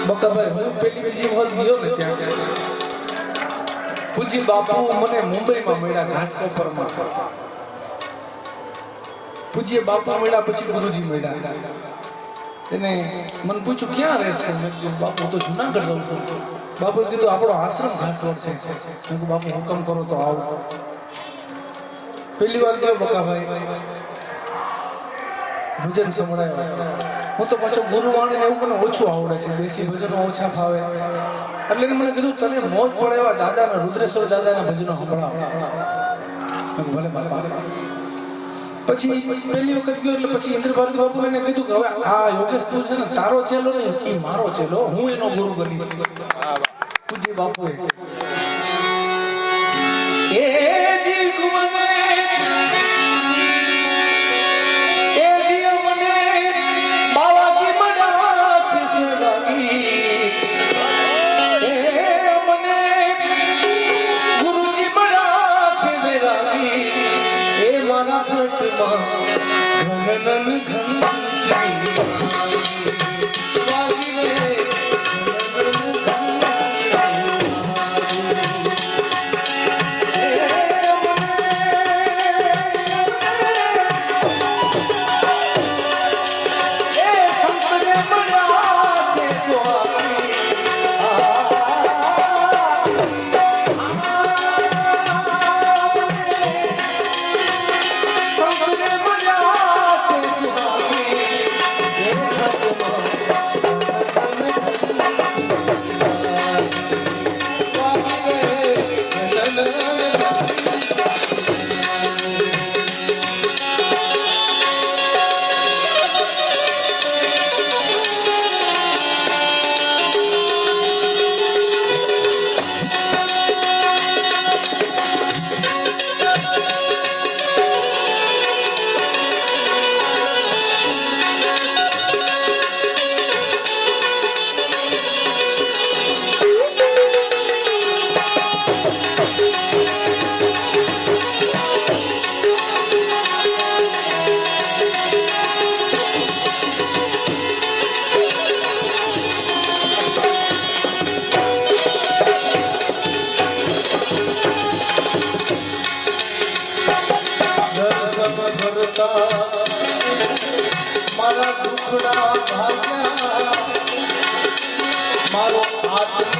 બકાભાઈ હું પેલી બીજી વખત ગયો ને ત્યાં પૂજી બાપુ મને મુંબઈમાં મળ્યા ઘાટકોપરમાં. પૂજ્ય બાપુ મળ્યા પછી ગુરુજી મળ્યા. એને મને પૂછ્યું ક્યાં રહેશ તું? મેં કીધું બાપુ તો જુનાગઢ રહું છું. બાપુએ કીધું આપણો આશ્રમ ઘાટકોટ છે. મેં કીધું બાપુ હુકમ કરો તો આવો. પહેલી વાર ગયો બકાભાઈ, ભજન સંભળાયો. હું તો પાછો ગુરુવાણી ને એવું મને ઓછું આવડે છે, દેશી ભજનો ઓછા ફાવે. એટલે મને કીધું તને મોજ પડે એવા દાદાના રુદ્રેશ્વર દાદાના ભજનો સંભળાવો. ભલે બાપા. પછી પહેલી વખત ગયો એટલે પછી ઇન્દ્ર ભારતી બાપુને એને કીધું કે હવે આ યોગેશ તું છે ને તારો ચેલો ને એ મારો ચેલો, હું એનો ગુરુ બનીશ. પૂજ્ય બાપુએ મારા દુખડા ભાગ્યા મારો આત્મ